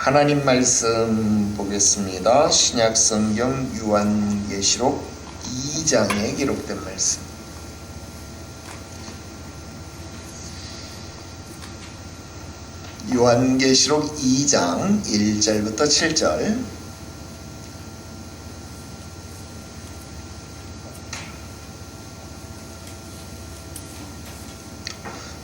하나님 말씀 보겠습니다. 신약성경 요한계시록 2장에 기록된 말씀. 요한계시록 2장 1절부터 7절.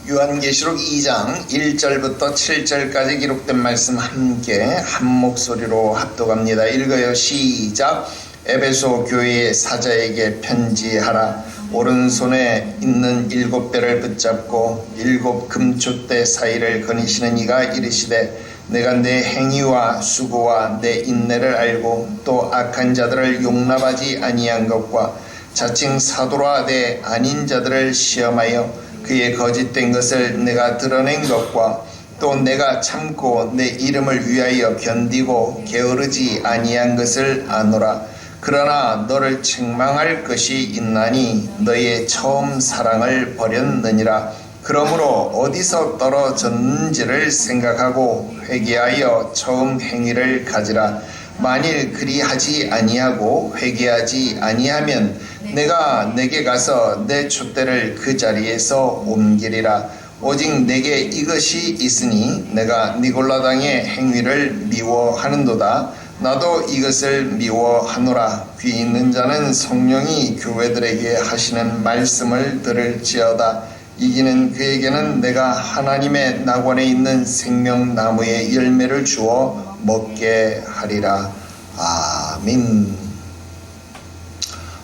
요한계시록 2장 1절부터 7절까지 기록된 말씀 함께 한 목소리로 합독합니다. 읽어요. 시작. 에베소 교회의 사자에게 편지하라. 오른손에 있는 7뼈를 붙잡고 7 금촛대 사이를 거니시는 이가 이르시되 내가 내 행위와 수고와 내 인내를 알고 또 악한 자들을 용납하지 아니한 것과 자칭 사도라 내 아닌 자들을 시험하여 그의 거짓된 것을 내가 드러낸 것과 또 내가 참고 내 이름을 위하여 견디고 게으르지 아니한 것을 아노라. 그러나 너를 책망할 것이 있나니 너의 처음 사랑을 버렸느니라. 그러므로 어디서 떨어졌는지를 생각하고 회개하여 처음 행위를 가지라. 만일 그리하지 아니하고 회개하지 아니하면 내가 내게 가서 내 촛대를 그 자리에서 옮기리라. 오직 내게 이것이 있으니 내가 니골라당의 행위를 미워하는도다. 나도 이것을 미워하노라. 귀 있는 자는 성령이 교회들에게 하시는 말씀을 들을지어다. 이기는 그에게는 내가 하나님의 낙원에 있는 생명나무의 열매를 주어 먹게 하리라. 아멘.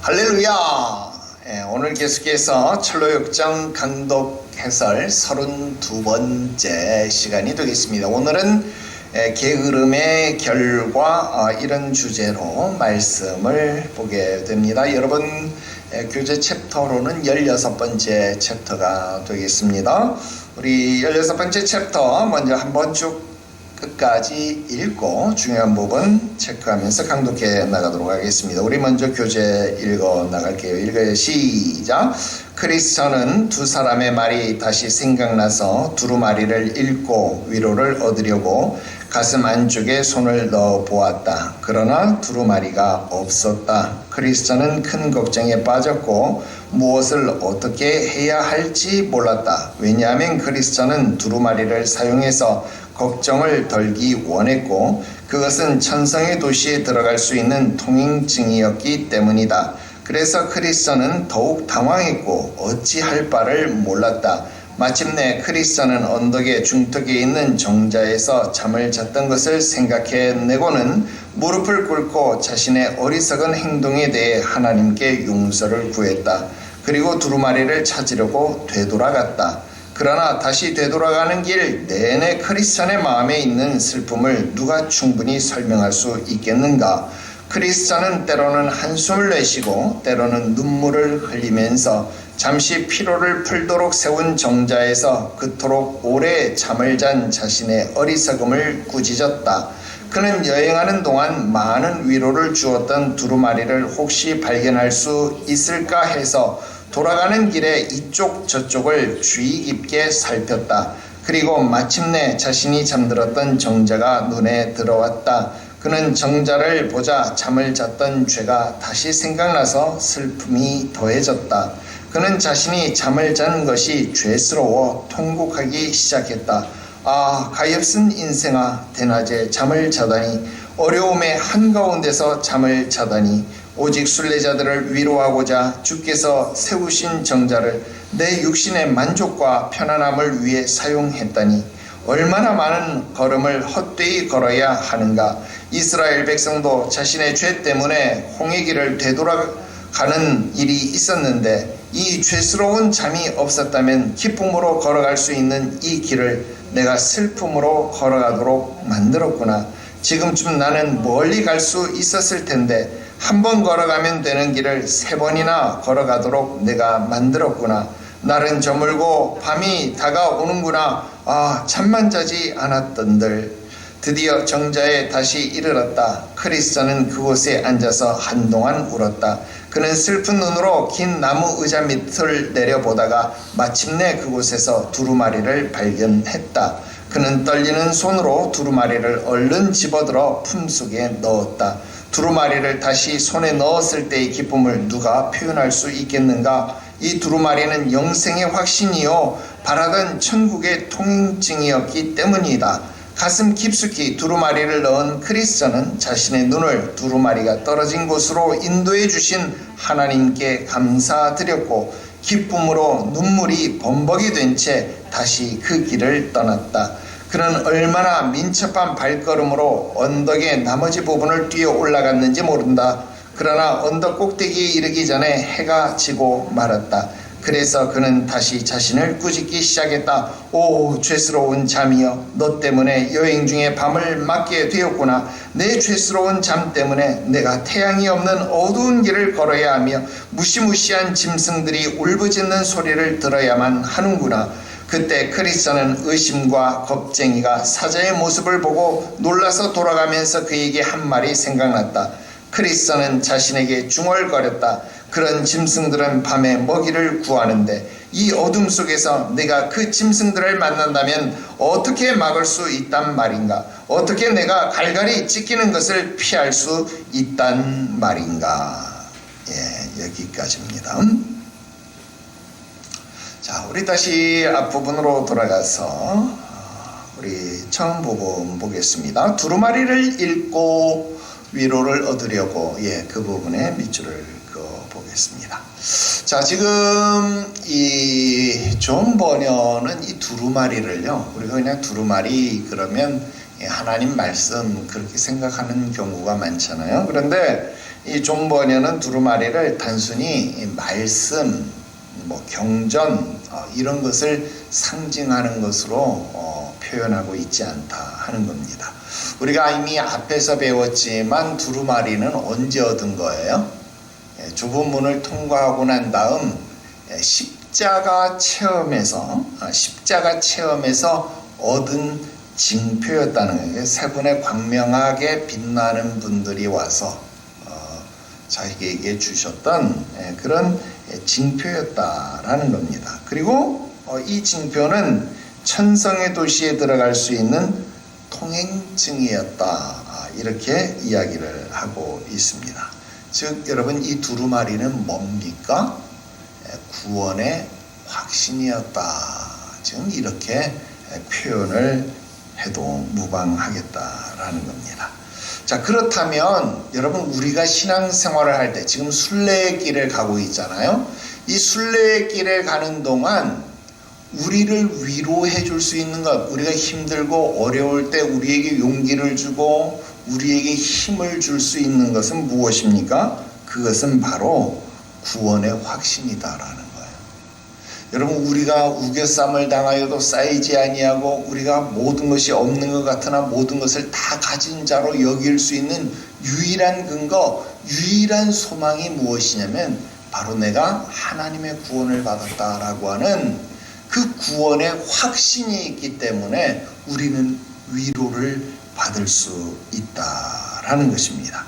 할렐루야. 오늘 계속해서 철로역정 강독 해설 32번째 시간이 되겠습니다. 오늘은 게으름의 결과 이런 주제로 말씀을 보게 됩니다. 여러분 교재 챕터로는 16번째 챕터가 되겠습니다. 우리 16번째 챕터 먼저 한번 쭉 끝까지 읽고 중요한 부분 체크하면서 강독해 나가도록 하겠습니다. 우리 먼저 교재 읽어 나갈게요. 읽어요. 시작. 크리스천은 두 사람의 말이 다시 생각나서 두루마리를 읽고 위로를 얻으려고 가슴 안쪽에 손을 넣어 보았다. 그러나 두루마리가 없었다. 크리스천은 큰 걱정에 빠졌고 무엇을 어떻게 해야 할지 몰랐다. 왜냐하면 크리스천은 두루마리를 사용해서 걱정을 덜기 원했고 그것은 천성의 도시에 들어갈 수 있는 통행증이었기 때문이다. 그래서 크리스천은 더욱 당황했고 어찌할 바를 몰랐다. 마침내 크리스천은 언덕의 중턱에 있는 정자에서 잠을 잤던 것을 생각해내고는 무릎을 꿇고 자신의 어리석은 행동에 대해 하나님께 용서를 구했다. 그리고 두루마리를 찾으려고 되돌아갔다. 그러나 다시 되돌아가는 길 내내 크리스천의 마음에 있는 슬픔을 누가 충분히 설명할 수 있겠는가? 크리스천은 때로는 한숨을 내쉬고 때로는 눈물을 흘리면서 잠시 피로를 풀도록 세운 정자에서 그토록 오래 잠을 잔 자신의 어리석음을 꾸짖었다. 그는 여행하는 동안 많은 위로를 주었던 두루마리를 혹시 발견할 수 있을까 해서 돌아가는 길에 이쪽 저쪽을 주의 깊게 살폈다. 그리고 마침내 자신이 잠들었던 정자가 눈에 들어왔다. 그는 정자를 보자 잠을 잤던 죄가 다시 생각나서 슬픔이 더해졌다. 그는 자신이 잠을 자는 것이 죄스러워 통곡하기 시작했다. 아, 가엾은 인생아, 대낮에 잠을 자다니, 어려움의 한가운데서 잠을 자다니, 오직 순례자들을 위로하고자 주께서 세우신 정자를 내 육신의 만족과 편안함을 위해 사용했다니 얼마나 많은 걸음을 헛되이 걸어야 하는가. 이스라엘 백성도 자신의 죄 때문에 홍해길을 되돌아가는 일이 있었는데 이 죄스러운 잠이 없었다면 기쁨으로 걸어갈 수 있는 이 길을 내가 슬픔으로 걸어가도록 만들었구나. 지금쯤 나는 멀리 갈 수 있었을 텐데 한 번 걸어가면 되는 길을 3번이나 걸어가도록 내가 만들었구나. 날은 저물고 밤이 다가오는구나. 아, 잠만 자지 않았던들. 드디어 정자에 다시 이르렀다. 크리스천은 그곳에 앉아서 한동안 울었다. 그는 슬픈 눈으로 긴 나무 의자 밑을 내려보다가 마침내 그곳에서 두루마리를 발견했다. 그는 떨리는 손으로 두루마리를 얼른 집어들어 품속에 넣었다. 두루마리를 다시 손에 넣었을 때의 기쁨을 누가 표현할 수 있겠는가? 이 두루마리는 영생의 확신이요 바라던 천국의 통행증이었기 때문이다. 가슴 깊숙이 두루마리를 넣은 크리스천은 자신의 눈을 두루마리가 떨어진 곳으로 인도해 주신 하나님께 감사드렸고 기쁨으로 눈물이 범벅이 된 채 다시 그 길을 떠났다. 그는 얼마나 민첩한 발걸음으로 언덕의 나머지 부분을 뛰어 올라갔는지 모른다. 그러나 언덕 꼭대기에 이르기 전에 해가 지고 말았다. 그래서 그는 다시 자신을 꾸짖기 시작했다. 오 죄스러운 잠이여, 너 때문에 여행 중에 밤을 맞게 되었구나. 내 죄스러운 잠 때문에 내가 태양이 없는 어두운 길을 걸어야 하며 무시무시한 짐승들이 울부짖는 소리를 들어야만 하는구나. 그때 크리스천은 의심과 겁쟁이가 사자의 모습을 보고 놀라서 돌아가면서 그에게 한 말이 생각났다. 크리스천은 자신에게 중얼거렸다. 그런 짐승들은 밤에 먹이를 구하는데 이 어둠 속에서 내가 그 짐승들을 만난다면 어떻게 막을 수 있단 말인가? 어떻게 내가 갈갈이 찢기는 것을 피할 수 있단 말인가? 예, 여기까지입니다. 자, 우리 다시 앞부분으로 돌아가서 우리 처음 부분 보겠습니다. 두루마리를 읽고 위로를 얻으려고 그 부분에 밑줄을 그어 보겠습니다. 자, 지금 이 존 버녀는 이 두루마리를요, 우리가 그냥 두루마리 그러면 하나님 말씀 그렇게 생각하는 경우가 많잖아요. 그런데 이 존 버녀는 두루마리를 단순히 말씀, 경전 이런 것을 상징하는 것으로 표현하고 있지 않다 하는 겁니다. 우리가 이미 앞에서 배웠지만 두루마리는 언제 얻은 거예요? 좁은 문을 통과하고 난 다음 십자가 체험에서 얻은 징표였다는 거예요. 세 분의 광명하게 빛나는 분들이 와서 자기에게 주셨던 그런 징표였다라는 겁니다. 그리고 이 징표는 천성의 도시에 들어갈 수 있는 통행증이었다, 이렇게 이야기를 하고 있습니다. 즉 여러분, 이 두루마리는 뭡니까? 구원의 확신이었다. 지금 이렇게 표현을 해도 무방하겠다라는 겁니다. 자, 그렇다면 여러분, 우리가 신앙생활을 할 때 지금 순례의 길을 가고 있잖아요. 이 순례의 길을 가는 동안 우리를 위로해 줄 수 있는 것, 우리가 힘들고 어려울 때 우리에게 용기를 주고 우리에게 힘을 줄 수 있는 것은 무엇입니까? 그것은 바로 구원의 확신이다라는 거예요. 여러분, 우리가 우겨쌈을 당하여도 쌓이지 아니하고 우리가 모든 것이 없는 것 같으나 모든 것을 다 가진 자로 여길 수 있는 유일한 근거, 유일한 소망이 무엇이냐면 바로 내가 하나님의 구원을 받았다라고 하는 그 구원의 확신이 있기 때문에 우리는 위로를 받을 수 있다라는 것입니다.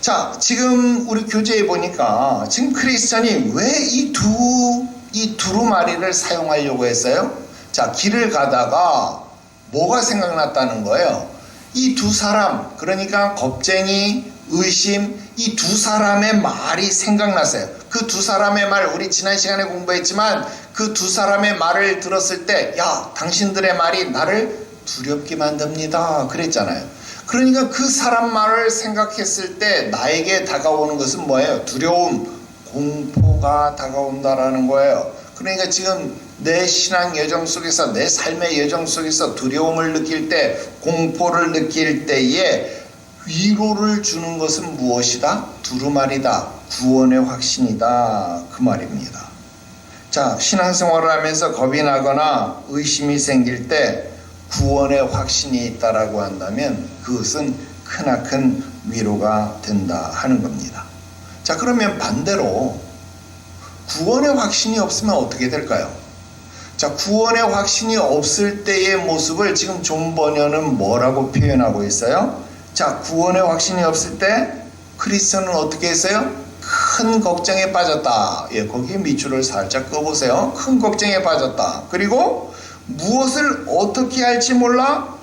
자, 지금 우리 교재에 보니까 지금 크리스천이 왜 이 두루마리를 사용하려고 했어요? 자, 길을 가다가 뭐가 생각났다는 거예요? 이 두 사람, 그러니까 겁쟁이, 의심, 이 두 사람의 말이 생각났어요. 그 두 사람의 말, 우리 지난 시간에 공부했지만 그 두 사람의 말을 들었을 때, 야, 당신들의 말이 나를 두렵게 만듭니다, 그랬잖아요. 그러니까 그 사람 말을 생각했을 때 나에게 다가오는 것은 뭐예요? 두려움, 공포가 다가온다라는 거예요. 그러니까 지금 내 신앙 여정 속에서, 내 삶의 여정 속에서 두려움을 느낄 때, 공포를 느낄 때에 위로를 주는 것은 무엇이다? 두루마리다, 구원의 확신이다, 그 말입니다. 자, 신앙생활을 하면서 겁이 나거나 의심이 생길 때 구원의 확신이 있다라고 한다면 그것은 크나큰 위로가 된다 하는 겁니다. 자, 그러면 반대로 구원의 확신이 없으면 어떻게 될까요? 자, 구원의 확신이 없을 때의 모습을 지금 존 버녀는 뭐라고 표현하고 있어요? 자, 구원의 확신이 없을 때 크리스천은 어떻게 했어요? 큰 걱정에 빠졌다. 예, 거기에 밑줄을 살짝 꺼보세요. 큰 걱정에 빠졌다. 그리고 무엇을 어떻게 할지 몰라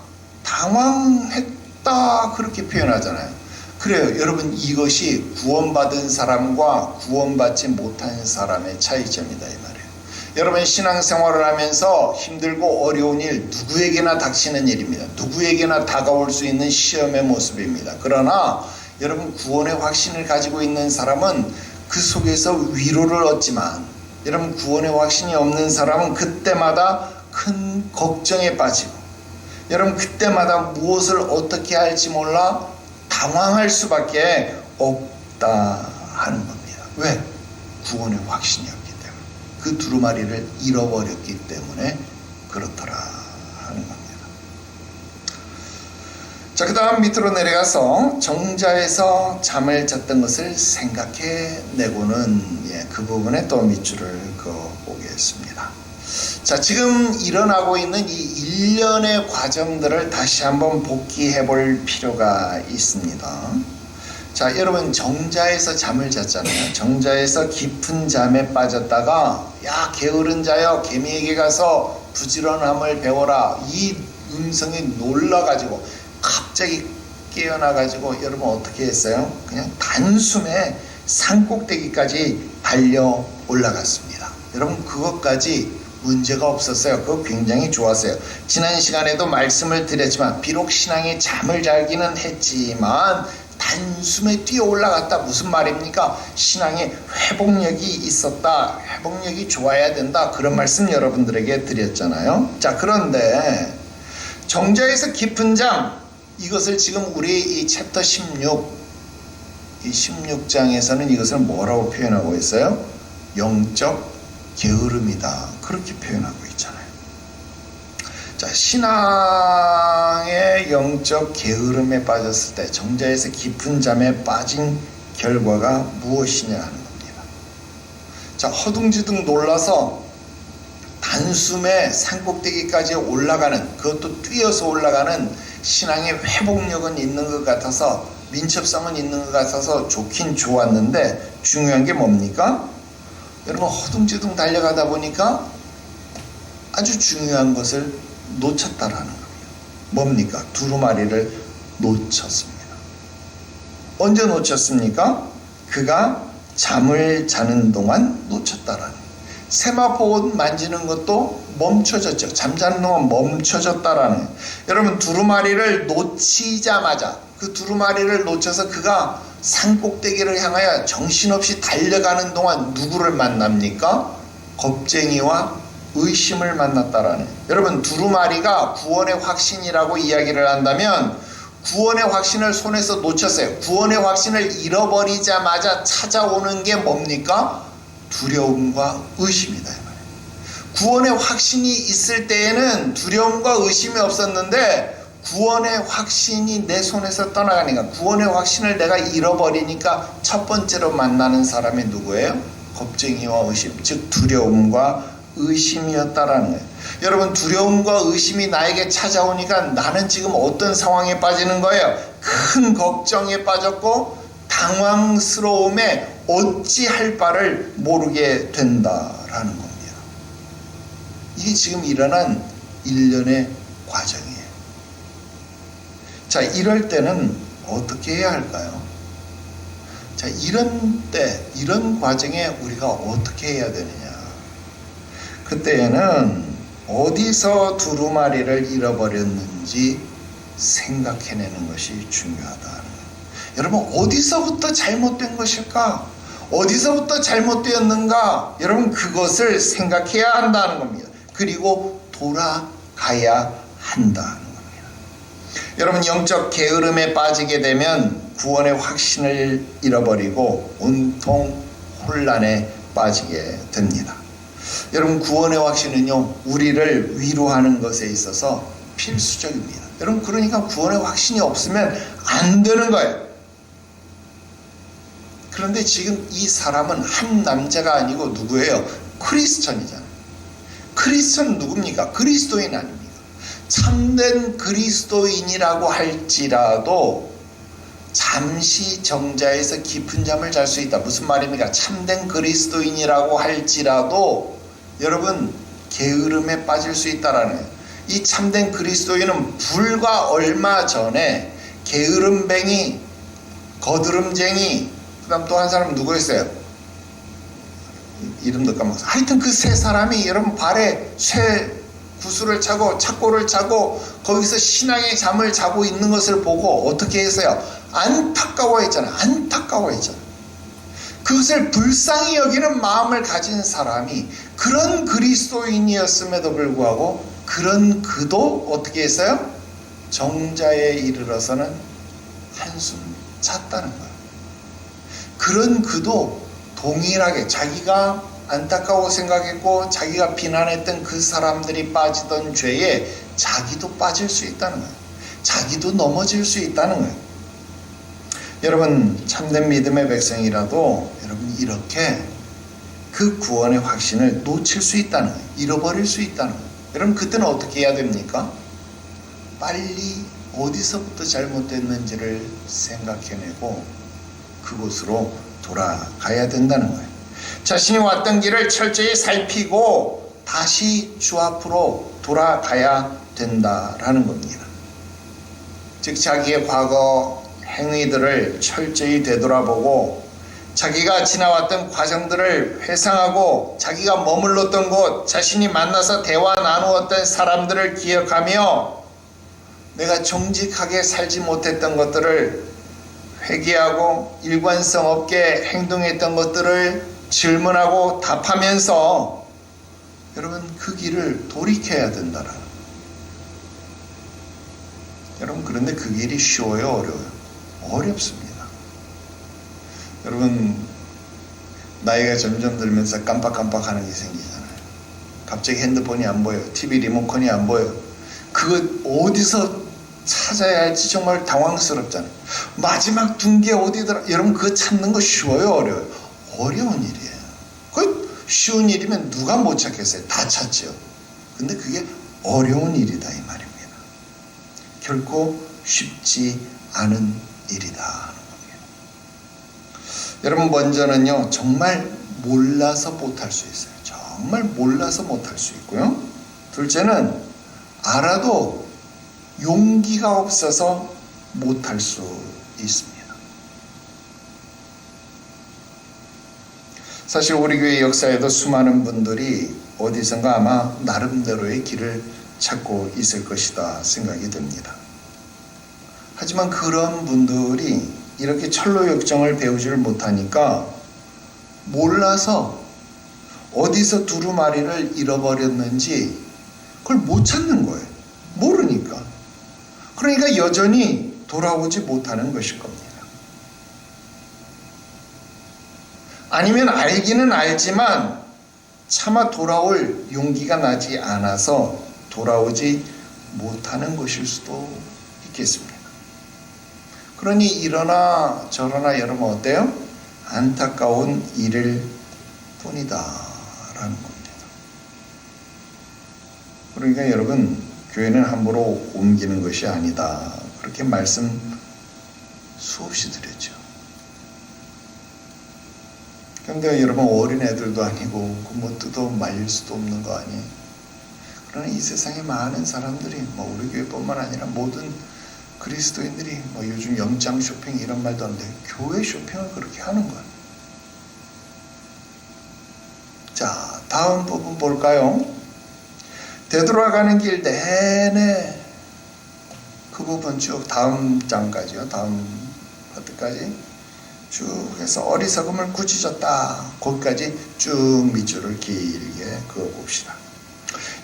당황했다 그렇게 표현하잖아요. 그래요. 여러분, 이것이 구원받은 사람과 구원받지 못한 사람의 차이점이다 이 말이에요. 여러분, 신앙생활을 하면서 힘들고 어려운 일 누구에게나 닥치는 일입니다. 누구에게나 다가올 수 있는 시험의 모습입니다. 그러나 여러분, 구원의 확신을 가지고 있는 사람은 그 속에서 위로를 얻지만, 여러분, 구원의 확신이 없는 사람은 그때마다 큰 걱정에 빠지고, 여러분, 그때마다 무엇을 어떻게 할지 몰라 당황할 수밖에 없다 하는 겁니다. 왜? 구원의 확신이 없기 때문에. 그 두루마리를 잃어버렸기 때문에 그렇더라 하는 겁니다. 자, 그 다음 밑으로 내려가서 정자에서 잠을 잤던 것을 생각해내고는, 그 부분에 또 밑줄을 그어보겠습니다. 자, 지금 일어나고 있는 이 일련의 과정들을 다시 한번 복기해 볼 필요가 있습니다. 자, 여러분, 정자에서 잠을 잤잖아요. 정자에서 깊은 잠에 빠졌다가, 야, 게으른 자여, 개미에게 가서 부지런함을 배워라. 이 음성이 놀라가지고 갑자기 깨어나가지고 여러분 어떻게 했어요? 그냥 단숨에 산꼭대기까지 달려 올라갔습니다. 여러분, 그것까지 문제가 없었어요. 그거 굉장히 좋았어요. 지난 시간에도 말씀을 드렸지만, 비록 신앙에 잠을 자기는 했지만 단숨에 뛰어 올라갔다. 무슨 말입니까? 신앙에 회복력이 있었다. 회복력이 좋아야 된다. 그런 말씀 여러분들에게 드렸잖아요. 자, 그런데 정자에서 깊은 잠, 이것을 지금 우리 이 챕터 16, 이 16장에서는 이것을 뭐라고 표현하고 있어요? 영적 게으름이다. 그렇게 표현하고 있잖아요. 자, 신앙의 영적 게으름에 빠졌을 때, 정자에서 깊은 잠에 빠진 결과가 무엇이냐 하는 겁니다. 자, 허둥지둥 놀라서 단숨에 산꼭대기까지 올라가는, 그것도 뛰어서 올라가는 신앙의 회복력은 있는 것 같아서, 민첩성은 있는 것 같아서 좋긴 좋았는데, 중요한 게 뭡니까? 여러분, 허둥지둥 달려가다 보니까 아주 중요한 것을 놓쳤다라는 겁니다. 뭡니까? 두루마리를 놓쳤습니다. 언제 놓쳤습니까? 그가 잠을 자는 동안 놓쳤다라는 거예요. 세마포 옷 만지는 것도 멈춰졌죠. 잠자는 동안 멈춰졌다라는 거예요. 여러분, 두루마리를 놓치자마자, 그 두루마리를 놓쳐서 그가 산꼭대기를 향하여 정신없이 달려가는 동안 누구를 만납니까? 겁쟁이와 의심을 만났다라는. 여러분, 두루마리가 구원의 확신이라고 이야기를 한다면, 구원의 확신을 손에서 놓쳤어요. 구원의 확신을 잃어버리자마자 찾아오는 게 뭡니까? 두려움과 의심이다 이 말이에요. 구원의 확신이 있을 때에는 두려움과 의심이 없었는데, 구원의 확신이 내 손에서 떠나가니까, 구원의 확신을 내가 잃어버리니까 첫 번째로 만나는 사람이 누구예요? 겁쟁이와 의심, 즉 두려움과 의심이었다라는 거예요. 여러분, 두려움과 의심이 나에게 찾아오니까 나는 지금 어떤 상황에 빠지는 거예요? 큰 걱정에 빠졌고 당황스러움에 어찌할 바를 모르게 된다라는 겁니다. 이게 지금 일어난 일련의 과정이에요. 자, 이럴 때는 어떻게 해야 할까요? 자, 이런 때, 이런 과정에 우리가 어떻게 해야 되느냐? 그때에는 어디서 두루마리를 잃어버렸는지 생각해내는 것이 중요하다. 여러분, 어디서부터 잘못된 것일까? 어디서부터 잘못되었는가? 여러분, 그것을 생각해야 한다는 겁니다. 그리고 돌아가야 한다는 겁니다. 여러분, 영적 게으름에 빠지게 되면 구원의 확신을 잃어버리고 온통 혼란에 빠지게 됩니다. 여러분, 구원의 확신은요, 우리를 위로하는 것에 있어서 필수적입니다. 여러분, 그러니까 구원의 확신이 없으면 안 되는 거예요. 그런데 지금 이 사람은 한 남자가 아니고 누구예요? 크리스천이잖아요. 크리스천 누굽니까? 그리스도인 아닙니까? 참된 그리스도인이라고 할지라도 잠시 정자에서 깊은 잠을 잘 수 있다. 무슨 말입니까? 참된 그리스도인이라고 할지라도 여러분, 게으름에 빠질 수 있다라는 거예요. 이 참된 그리스도인은 불과 얼마 전에 게으름뱅이, 거드름쟁이, 그 다음 또 한 사람은 누구였어요? 이름도 까먹었어요. 하여튼 그 세 사람이 여러분 발에 쇠 구슬을 차고 착고를 차고 거기서 신앙의 잠을 자고 있는 것을 보고 어떻게 했어요? 안타까워했잖아요. 안타까워했잖아요. 그것을 불쌍히 여기는 마음을 가진 사람이 그런 그리스도인이었음에도 불구하고 그런 그도 어떻게 했어요? 정자에 이르러서는 한숨 잤다는 거예요. 그런 그도 동일하게 자기가 안타까워 생각했고 자기가 비난했던 그 사람들이 빠지던 죄에 자기도 빠질 수 있다는 거예요. 자기도 넘어질 수 있다는 거예요. 여러분 참된 믿음의 백성이라도 여러분 이렇게 그 구원의 확신을 놓칠 수 있다는 거예요. 잃어버릴 수 있다는 거예요. 여러분 그때는 어떻게 해야 됩니까? 빨리 어디서부터 잘못됐는지를 생각해내고 그곳으로 돌아가야 된다는 거예요. 자신이 왔던 길을 철저히 살피고 다시 주 앞으로 돌아가야 된다라는 겁니다. 즉 자기의 과거 행위들을 철저히 되돌아보고 자기가 지나왔던 과정들을 회상하고 자기가 머물렀던 곳, 자신이 만나서 대화 나누었던 사람들을 기억하며 내가 정직하게 살지 못했던 것들을 회개하고 일관성 없게 행동했던 것들을 질문하고 답하면서 여러분 그 길을 돌이켜야 된다라는 거예요. 여러분 그런데 그 길이 쉬워요? 어려워요? 어렵습니다. 여러분 나이가 점점 들면서 깜빡깜빡하는 게 생기잖아요. 갑자기 핸드폰이 안 보여요. TV 리모컨이 안 보여요. 그거 어디서 찾아야 할지 정말 당황스럽잖아요. 마지막 둔 게 어디더라? 여러분 그거 찾는 거 쉬워요? 어려워요? 어려운 일이에요. 그 쉬운 일이면 누가 못 찾겠어요? 다 찾죠. 근데 그게 어려운 일이다 이 말입니다. 결코 쉽지 않은 일이다 하는 겁니다. 여러분 먼저는요 정말 몰라서 못할 수 있어요. 정말 몰라서 못할 수 있고요. 둘째는 알아도 용기가 없어서 못할 수 있습니다. 사실 우리 교회 역사에도 수많은 분들이 어디선가 아마 나름대로의 길을 찾고 있을 것이다 생각이 됩니다. 하지만 그런 분들이 이렇게 철로 역정을 배우지를 못하니까 몰라서 어디서 두루마리를 잃어버렸는지 그걸 못 찾는 거예요. 모르니까. 그러니까 여전히 돌아오지 못하는 것일 겁니다. 아니면 알기는 알지만 차마 돌아올 용기가 나지 않아서 돌아오지 못하는 것일 수도 있겠습니다. 그러니 이러나 저러나 여러분 어때요? 안타까운 일일 뿐이다 라는 겁니다. 그러니까 여러분 교회는 함부로 옮기는 것이 아니다. 그렇게 말씀 수없이 드렸죠. 그런데 여러분 어린애들도 아니고 뭐 뜯어 말릴 수도 없는 거 아니에요. 그러나 이 세상에 많은 사람들이 뭐 우리 교회뿐만 아니라 모든 그리스도인들이 뭐 요즘 영장 쇼핑 이런 말도 하는데 교회 쇼핑을 그렇게 하는 거예요. 자, 다음 부분 볼까요? 되돌아가는 길 내내 그 부분 쭉 다음 장까지요. 다음 파트까지 쭉 해서 어리석음을 꾸짖었다. 거기까지 쭉 밑줄을 길게 그어봅시다.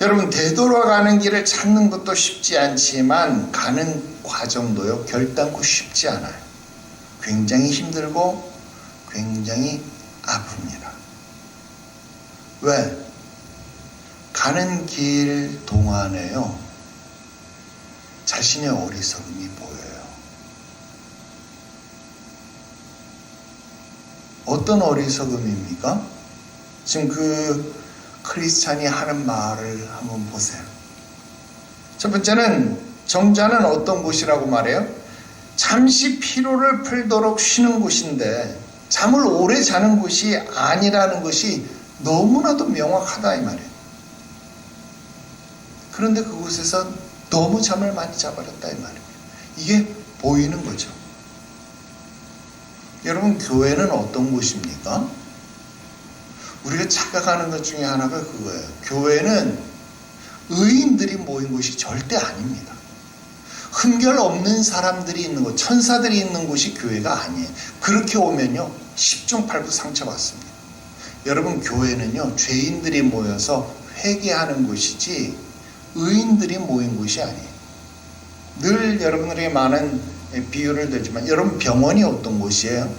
여러분 되돌아가는 길을 찾는 것도 쉽지 않지만 가는 과정도요 결단코 쉽지 않아요. 굉장히 힘들고 굉장히 아픕니다. 왜? 가는 길 동안에요 자신의 어리석음이 보여요. 어떤 어리석음입니까? 지금 그 크리스찬이 하는 말을 한번 보세요. 첫 번째는 정자는 어떤 곳이라고 말해요? 잠시 피로를 풀도록 쉬는 곳인데 잠을 오래 자는 곳이 아니라는 것이 너무나도 명확하다 이 말이에요. 그런데 그곳에서 너무 잠을 많이 자버렸다 이 말이에요. 이게 보이는 거죠. 여러분, 교회는 어떤 곳입니까? 우리가 착각하는 것 중에 하나가 그거예요. 교회는 의인들이 모인 곳이 절대 아닙니다. 흠결 없는 사람들이 있는 곳, 천사들이 있는 곳이 교회가 아니에요. 그렇게 오면요, 10중 8구 상처받습니다. 여러분, 교회는요, 죄인들이 모여서 회개하는 곳이지 의인들이 모인 곳이 아니에요. 늘 여러분들에게 많은 비유를 들지만, 여러분, 병원이 어떤 곳이에요?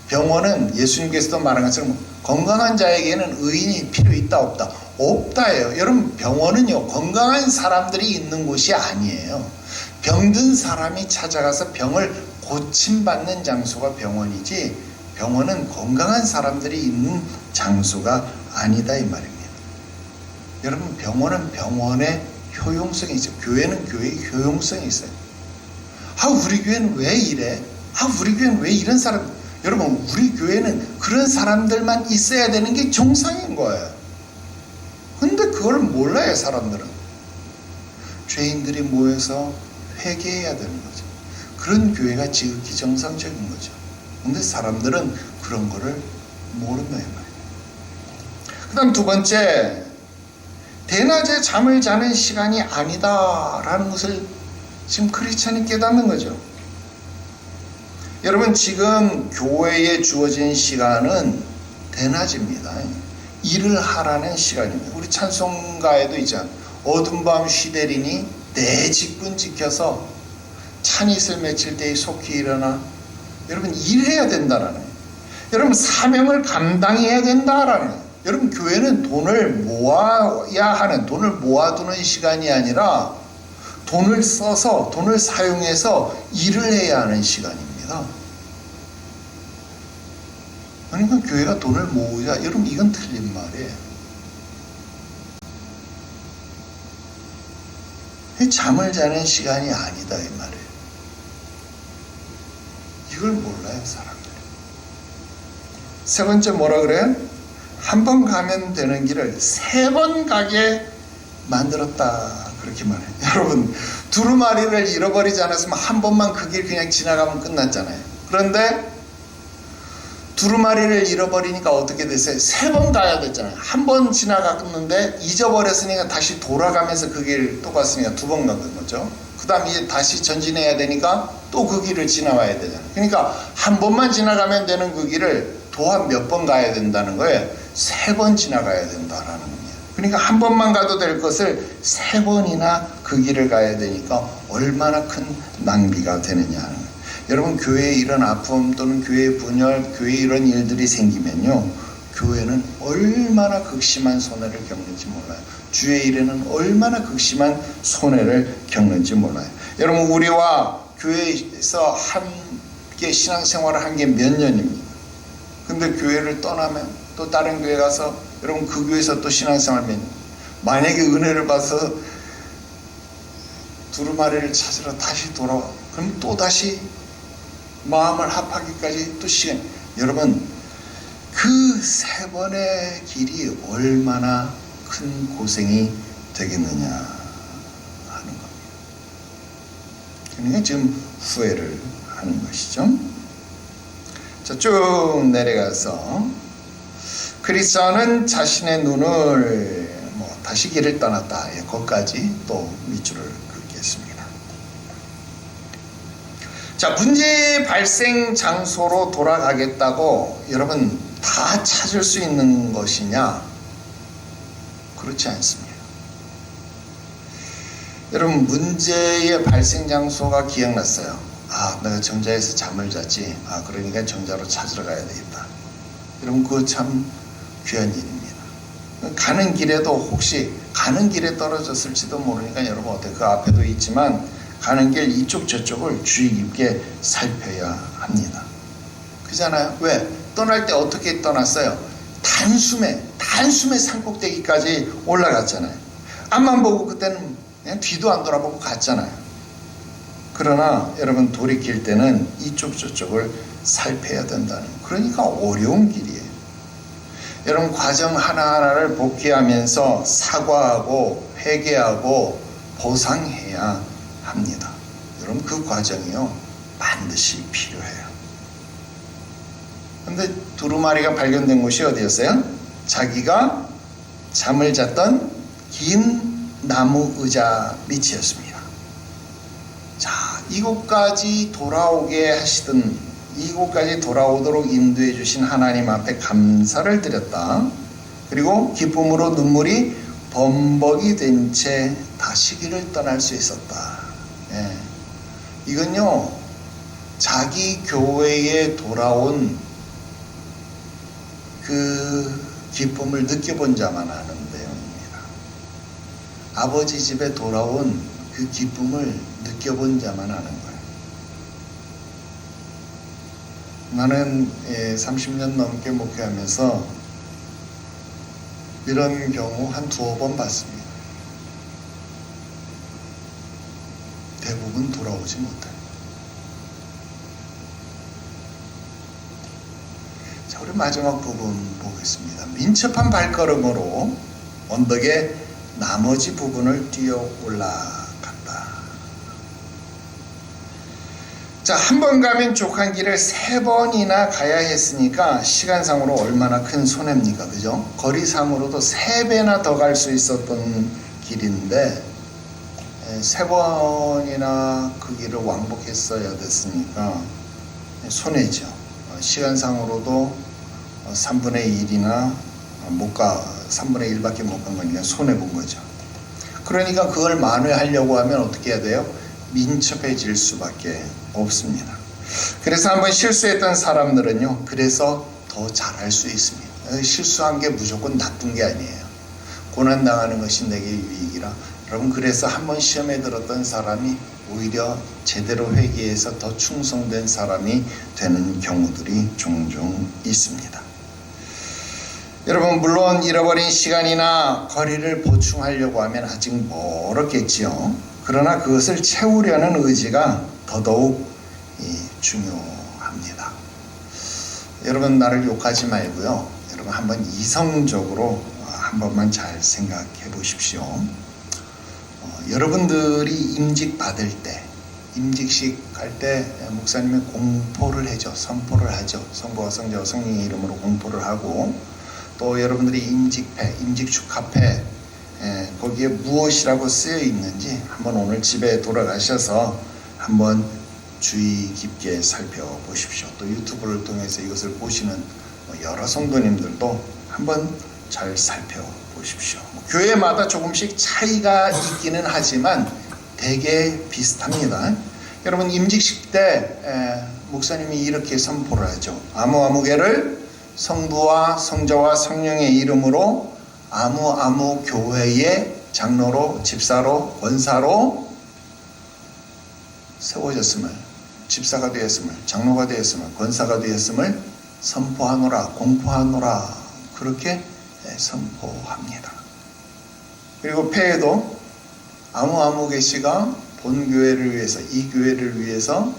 병원은 예수님께서도 말한 것처럼 건강한 자에게는 의인이 필요 있다 없다? 없다예요. 여러분, 병원은요, 건강한 사람들이 있는 곳이 아니에요. 병든 사람이 찾아가서 병을 고침받는 장소가 병원이지, 병원은 건강한 사람들이 있는 장소가 아니다 이 말입니다. 여러분, 병원은 병원의 효용성이 있어요. 교회는 교회의 효용성이 있어요. 우리 교회는 왜 이래? 우리 교회는 왜 이런 사람? 여러분, 우리 교회는 그런 사람들만 있어야 되는 게 정상인 거예요. 근데 그걸 몰라요, 사람들은. 죄인들이 모여서 회개해야 되는 거죠. 그런 교회가 지극히 정상적인 거죠. 근데 사람들은 그런 거를 모른다 이 말이에요. 그 다음 두 번째, 대낮에 잠을 자는 시간이 아니다라는 것을 지금 크리스찬이 깨닫는 거죠. 여러분, 지금 교회에 주어진 시간은 대낮입니다. 일을 하라는 시간입니다. 우리 찬송가에도 있잖아요. 어둠 밤 쉬되리니 내 직분 지켜서 찬이슬 맺힐 때에 속히 일어나. 여러분, 일해야 된다라는 거예요. 여러분, 사명을 감당해야 된다라는 거예요. 여러분, 교회는 돈을 모아야 하는, 돈을 모아두는 시간이 아니라 돈을 써서, 돈을 사용해서 일을 해야 하는 시간입니다. 그러니까 교회가 돈을 모으자, 여러분, 이건 틀린 말이에요. 잠을 자는 시간이 아니다 이 말이에요. 이걸 몰라요, 사람들이. 세 번째 뭐라 그래요? 한 번 가면 되는 길을 3번 가게 만들었다, 그렇게 말해요. 여러분, 두루마리를 잃어버리지 않았으면 한 번만 그 길 그냥 지나가면 끝났잖아요. 그런데 두루마리를 잃어버리니까 어떻게 됐어요? 3번 가야 됐잖아요. 한 번 지나갔는데 잊어버렸으니까 다시 돌아가면서 그 길 또 갔으니까 2번 간 거죠. 그 다음 이제 다시 전진해야 되니까 또 그 길을 지나와야 되잖아요. 그러니까 한 번만 지나가면 되는 그 길을 또한 몇 번 가야 된다는 거예요. 3번 지나가야 된다라는 겁니다. 그러니까 한 번만 가도 될 것을 3번이나 그 길을 가야 되니까 얼마나 큰 낭비가 되느냐 하는 거예요. 여러분, 교회에 이런 아픔 또는 교회 분열, 교회에 이런 일들이 생기면요, 교회는 얼마나 극심한 손해를 겪는지 몰라요. 주의 일에는 얼마나 극심한 손해를 겪는지 몰라요. 여러분, 우리와 교회에서 함께 신앙생활을 한 게 몇 년입니다. 근데 교회를 떠나면 또 다른 교회 가서 여러분 그 교회에서 또 신앙생활 몇 년. 만약에 은혜를 받아서 두루마리를 찾으러 다시 돌아와. 그럼 또 다시 마음을 합하기까지 또 시간. 여러분, 그 3번의 길이 얼마나 큰 고생이 되겠느냐 하는 겁니다. 그러니까 지금 후회를 하는 것이죠. 자, 쭉 내려가서 크리스천은 자신의 눈을 다시 길을 떠났다. 거기까지 또 밑줄을 긋겠습니다. 자, 문제의 발생 장소로 돌아가겠다고 여러분 다 찾을 수 있는 것이냐? 그렇지 않습니다. 여러분, 문제의 발생 장소가 기억났어요. 내가 정자에서 잠을 잤지. 그러니까 정자로 찾으러 가야 되겠다. 여러분, 그거 참 귀한 일입니다. 가는 길에도 혹시 가는 길에 떨어졌을지도 모르니까 여러분 어때요? 그 앞에도 있지만 가는 길 이쪽 저쪽을 주의 깊게 살펴야 합니다. 그잖아요. 왜? 떠날 때 어떻게 떠났어요? 단숨에 산꼭대기까지 올라갔잖아요. 앞만 보고 그때는 그냥 뒤도 안 돌아보고 갔잖아요. 그러나 여러분, 돌이킬 때는 이쪽 저쪽을 살펴야 된다는, 그러니까 어려운 길이에요. 여러분, 과정 하나하나를 복귀하면서 사과하고 회개하고 보상해야 합니다. 여러분 그 과정이요 반드시 필요해요. 근데 두루마리가 발견된 곳이 어디였어요? 자기가 잠을 잤던 긴 나무 의자 밑이었습니다. 자, 이곳까지 돌아오게 하시던, 이곳까지 돌아오도록 인도해 주신 하나님 앞에 감사를 드렸다. 그리고 기쁨으로 눈물이 범벅이 된 채 다시 길을 떠날 수 있었다. 예. 이건요 자기 교회에 돌아온 그 기쁨을 느껴본 자만 아는 내용입니다. 아버지 집에 돌아온 그 기쁨을 느껴본 자만 아는 거예요. 나는 30년 넘게 목회하면서 이런 경우 한 두어 번 봤습니다. 대부분 돌아오지 못해요. 자, 우리 마지막 부분 보겠습니다. 민첩한 발걸음으로 언덕의 나머지 부분을 뛰어 올라갔다. 자, 한 번 가면 족한 길을 3번이나 가야 했으니까 시간상으로 얼마나 큰 손해입니까? 그죠? 거리상으로도 3배나 더 갈 수 있었던 길인데 3번이나 그 길을 왕복했어야 됐으니까 손해죠. 시간상으로도 3분의 1이나 못 가, 3분의 1밖에 못 간 거니까 손해본 거죠. 그러니까 그걸 만회하려고 하면 어떻게 해야 돼요? 민첩해질 수밖에 없습니다. 그래서 한번 실수했던 사람들은요, 그래서 더 잘할 수 있습니다. 실수한 게 무조건 나쁜 게 아니에요. 고난당하는 것이 내게 유익이라. 여러분, 그래서 한번 시험에 들었던 사람이 오히려 제대로 회개해서 더 충성된 사람이 되는 경우들이 종종 있습니다. 여러분, 물론 잃어버린 시간이나 거리를 보충하려고 하면 아직 멀었겠지요. 그러나 그것을 채우려는 의지가 더더욱 중요합니다. 여러분, 나를 욕하지 말고요. 여러분, 한번 이성적으로 한 번만 잘 생각해 보십시오. 여러분들이 임직 받을 때, 임직식 할 때 목사님이 공포를 하죠. 선포를 하죠. 성부와 성자와 성령의 이름으로 공포를 하고, 또 여러분들이 임직패, 임직축하패, 거기에 무엇이라고 쓰여 있는지 한번 오늘 집에 돌아가셔서 한번 주의 깊게 살펴보십시오. 또 유튜브를 통해서 이것을 보시는 여러 성도님들도 한번 잘 살펴보십시오. 교회마다 조금씩 차이가 있기는 하지만 대개 비슷합니다. 여러분, 임직식 때 목사님이 이렇게 선포를 하죠. 아무개를 성부와 성자와 성령의 이름으로 아무 교회의 장로로, 집사로, 권사로 세워졌음을, 집사가 되었음을, 장로가 되었음을, 권사가 되었음을 선포하노라, 공포하노라, 그렇게 선포합니다. 그리고 폐에도 아무 개씨가 본 교회를 위해서, 이 교회를 위해서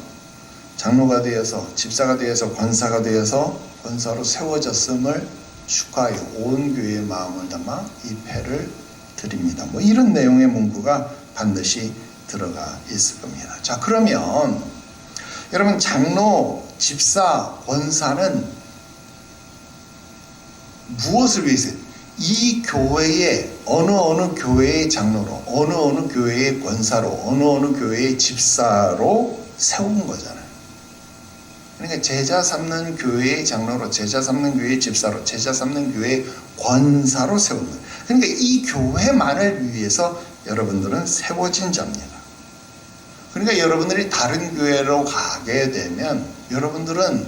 장로가 되어서, 집사가 되어서, 권사가 되어서 권사로 세워졌음을 축하하여 온 교회의 마음을 담아 이 패를 드립니다. 뭐 이런 내용의 문구가 반드시 들어가 있을 겁니다. 자, 그러면 여러분, 장로, 집사, 권사는 무엇을 위해서, 이 교회의 어느 교회의 장로로, 어느 교회의 권사로, 어느 교회의 집사로 세운 거잖아요. 그러니까 제자 삼는 교회의 장로로, 제자 삼는 교회의 집사로, 제자 삼는 교회의 권사로 세운 거예요. 그러니까 이 교회만을 위해서 여러분들은 세워진 자입니다. 그러니까 여러분들이 다른 교회로 가게 되면 여러분들은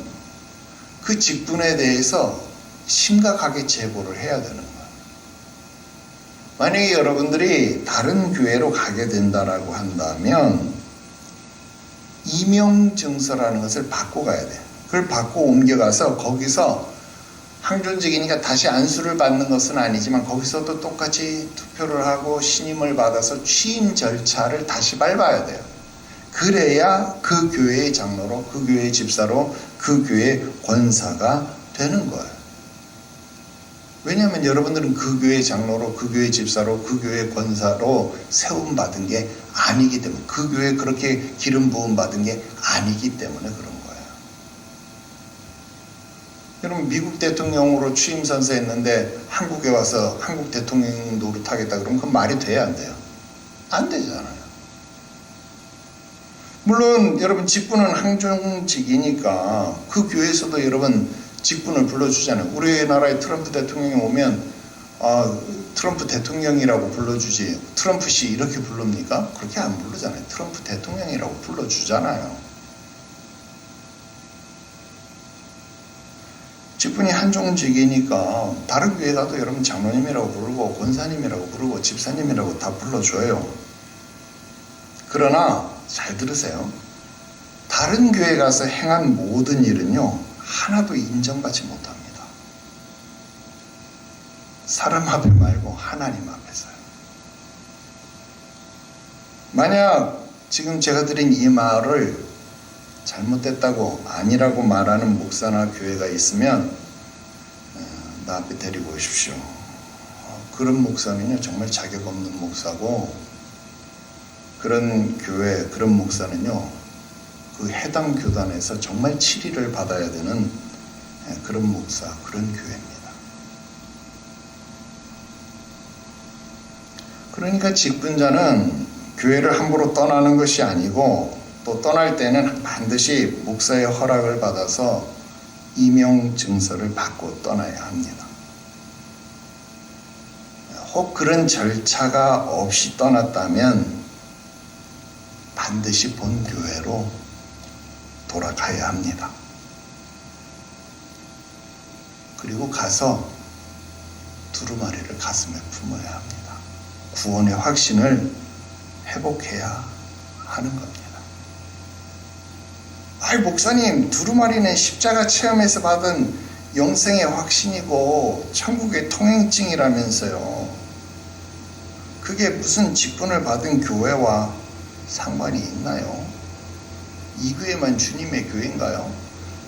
그 직분에 대해서 심각하게 제보를 해야 되는 거예요. 만약에 여러분들이 다른 교회로 가게 된다라고 한다면 임명증서라는 것을 받고 가야 돼요. 그걸 받고 옮겨가서 거기서 항존직이니까 다시 안수를 받는 것은 아니지만 거기서도 똑같이 투표를 하고 신임을 받아서 취임 절차를 다시 밟아야 돼요. 그래야 그 교회의 장로로, 그 교회의 집사로, 그 교회의 권사가 되는 거예요. 왜냐하면 여러분들은 그 교회 장로로, 그 교회 집사로, 그 교회 권사로 세움 받은 게 아니기 때문에, 그 교회 그렇게 기름 부음 받은 게 아니기 때문에 그런 거예요. 여러분, 미국 대통령으로 취임 선서했는데 한국에 와서 한국 대통령 노릇하겠다 그러면 그건 말이 돼야 안 돼요? 안 되잖아요. 물론 여러분 직분은 항종직이니까 그 교회에서도 여러분 직분을 불러주잖아요. 우리나라에 트럼프 대통령이 오면 트럼프 대통령이라고 불러주지 트럼프 씨 이렇게 부릅니까? 그렇게 안 부르잖아요. 트럼프 대통령이라고 불러주잖아요. 직분이 한종직이니까 다른 교회 가도 여러분 장로님이라고 부르고 권사님이라고 부르고 집사님이라고 다 불러줘요. 그러나 잘 들으세요. 다른 교회 가서 행한 모든 일은요 하나도 인정받지 못합니다. 사람 앞에 말고 하나님 앞에서요. 만약 지금 제가 드린 이 말을 잘못됐다고 아니라고 말하는 목사나 교회가 있으면 나 앞에 데리고 오십시오. 그런 목사는요 정말 자격 없는 목사고, 그런 교회, 그런 목사는요 그 해당 교단에서 정말 치리를 받아야 되는 그런 목사, 그런 교회입니다. 그러니까 직분자는 교회를 함부로 떠나는 것이 아니고, 또 떠날 때는 반드시 목사의 허락을 받아서 임용증서를 받고 떠나야 합니다. 혹 그런 절차가 없이 떠났다면 반드시 본 교회로 돌아가야 합니다. 그리고 가서 두루마리를 가슴에 품어야 합니다. 구원의 확신을 회복해야 하는 겁니다. 아이 목사님, 두루마리는 십자가 체험에서 받은 영생의 확신이고 천국의 통행증이라면서요. 그게 무슨 직분을 받은 교회와 상관이 있나요? 이 교회만 주님의 교회인가요?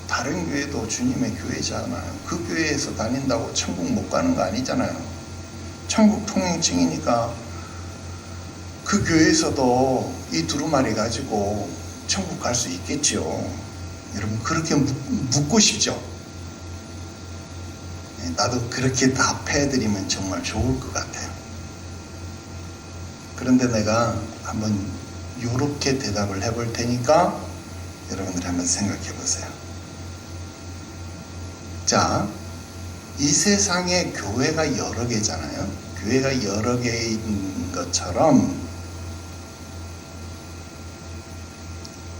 다른 교회도 주님의 교회잖아요. 그 교회에서 다닌다고 천국 못 가는 거 아니잖아요. 천국 통행증이니까 그 교회에서도 이 두루마리 가지고 천국 갈 수 있겠죠. 여러분 그렇게 묻고 싶죠? 나도 그렇게 답해드리면 정말 좋을 것 같아요. 그런데 내가 한번 이렇게 대답을 해볼 테니까 여러분들이 한번 생각해 보세요. 자, 이 세상에 교회가 여러 개잖아요. 교회가 여러 개인 것처럼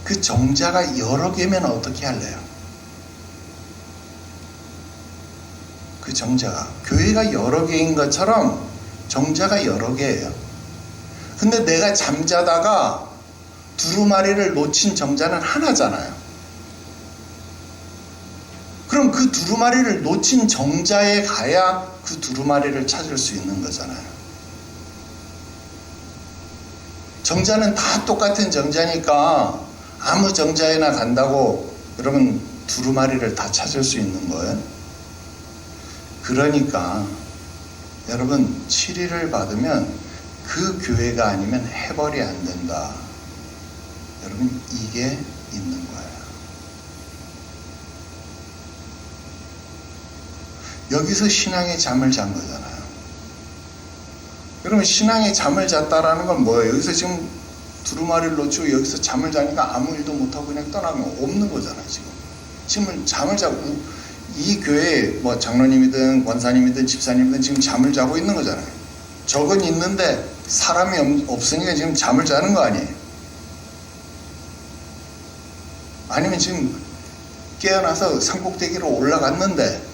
그 정자가 여러 개면 어떻게 할래요? 그 정자가, 교회가 여러 개인 것처럼 정자가 여러 개예요. 근데 내가 잠자다가 두루마리를 놓친 정자는 하나잖아요. 그럼 그 두루마리를 놓친 정자에 가야 그 두루마리를 찾을 수 있는 거잖아요. 정자는 다 똑같은 정자니까 아무 정자에나 간다고 여러분 두루마리를 다 찾을 수 있는 거예요. 그러니까 여러분 치리를 받으면 그 교회가 아니면 해벌이 안 된다. 여러분 이게 있는 거예요. 여기서 신앙의 잠을 잔 거잖아요. 여러분 신앙의 잠을 잤다라는 건 뭐예요? 여기서 지금 두루마리를 놓치고 여기서 잠을 자니까 아무 일도 못하고 그냥 떠나면 없는 거잖아요. 지금 잠을 자고 이 교회에 뭐 장로님이든 권사님이든 집사님이든 지금 잠을 자고 있는 거잖아요. 적은 있는데 사람이 없으니까 지금 잠을 자는 거 아니에요? 아니면 지금 깨어나서 산꼭대기로 올라갔는데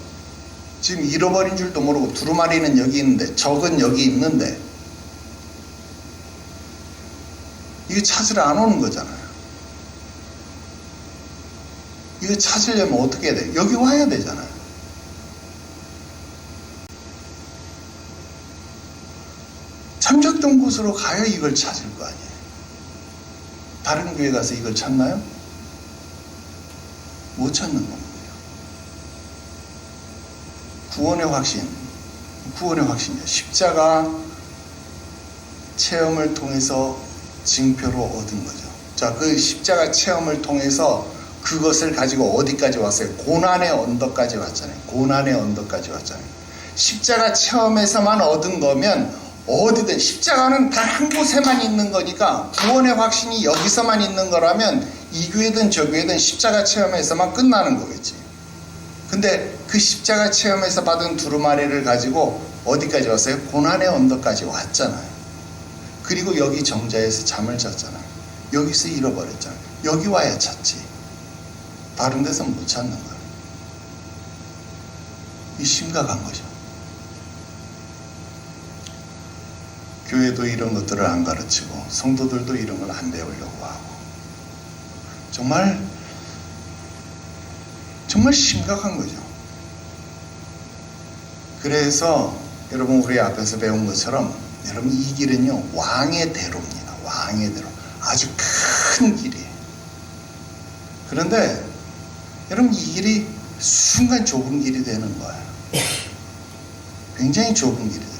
지금 잃어버린 줄도 모르고 두루마리는 여기 있는데 적은 여기 있는데 이거 찾으러 안 오는 거잖아요. 이거 찾으려면 어떻게 해야 돼? 여기 와야 되잖아요. 참작던 곳으로 가야 이걸 찾을 거 아니에요. 다른 교회 가서 이걸 찾나요? 못 찾는 겁니다. 구원의 확신, 구원의 확신이에요. 십자가 체험을 통해서 징표로 얻은 거죠. 자, 그 십자가 체험을 통해서 그것을 가지고 어디까지 왔어요? 고난의 언덕까지 왔잖아요. 고난의 언덕까지 왔잖아요. 십자가 체험에서만 얻은 거면 어디든, 십자가는 단 한 곳에만 있는 거니까 구원의 확신이 여기서만 있는 거라면 이 교회든 저 교회든 십자가 체험에서만 끝나는 거겠지. 근데 그 십자가 체험에서 받은 두루마리를 가지고 어디까지 왔어요? 고난의 언덕까지 왔잖아요. 그리고 여기 정자에서 잠을 잤잖아요. 여기서 잃어버렸잖아요. 여기 와야 찾지. 다른 데서는 못 찾는 거예요. 이 심각한 거죠. 교회도 이런 것들을 안 가르치고 성도들도 이런 걸 안 배우려고 하고 정말 심각한 거죠. 그래서 여러분 우리 앞에서 배운 것처럼 여러분 이 길은요 왕의 대로입니다. 왕의 대로. 아주 큰 길이에요. 그런데 여러분 이 길이 순간 좁은 길이 되는 거예요. 굉장히 좁은 길이 돼요.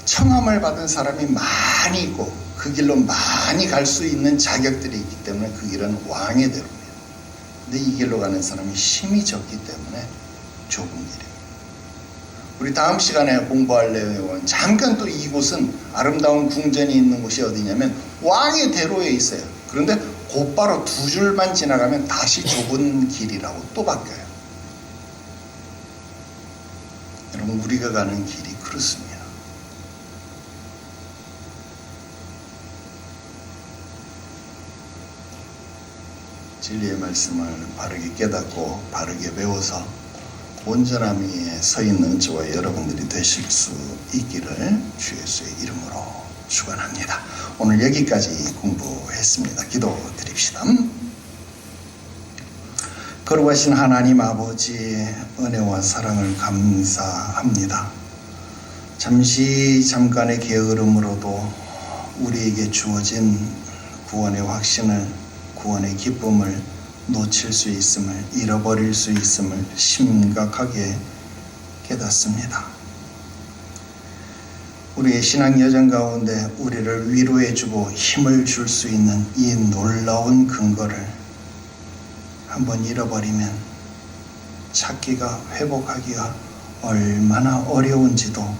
청함을 받은 사람이 많이 있고 그 길로 많이 갈 수 있는 자격들이 있기 때문에 그 길은 왕의 대로입니다. 근데 이 길로 가는 사람이 힘이 적기 때문에 좁은 길이에요. 우리 다음 시간에 공부할 내용은 잠깐 또 이곳은 아름다운 궁전이 있는 곳이 어디냐면 왕의 대로에 있어요. 그런데 곧바로 두 줄만 지나가면 다시 좁은 길이라고 또 바뀌어요. 여러분 우리가 가는 길이 그렇습니다. 진리의 말씀을 바르게 깨닫고 바르게 배워서 온전함 위에 서 있는 저와 여러분들이 되실 수 있기를 주 예수의 이름으로 축원합니다. 오늘 여기까지 공부했습니다. 기도드립시다. 거룩하신 하나님 아버지 은혜와 사랑을 감사합니다. 잠깐의 게으름으로도 우리에게 주어진 구원의 확신을, 구원의 기쁨을 놓칠 수 있음을, 잃어버릴 수 있음을 심각하게 깨닫습니다. 우리의 신앙 여정 가운데 우리를 위로해주고 힘을 줄 수 있는 이 놀라운 근거를 한번 잃어버리면 찾기가, 회복하기가 얼마나 어려운지도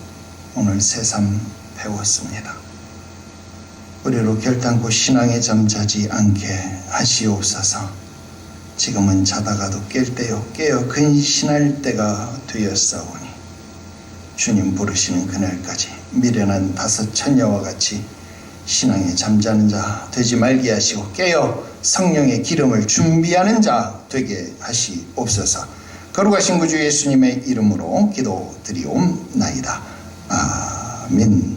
오늘 새삼 배웠습니다. 우리로 결단코 신앙에 잠자지 않게 하시옵소서. 지금은 자다가도 깰 때요 깨어 근신할 때가 되었사오니 주님 부르시는 그날까지 미련한 다섯 처녀와 같이 신앙에 잠자는 자 되지 말게 하시고 깨어 성령의 기름을 준비하는 자 되게 하시옵소서. 거룩하신 구주 예수님의 이름으로 기도드리옵나이다. 아멘.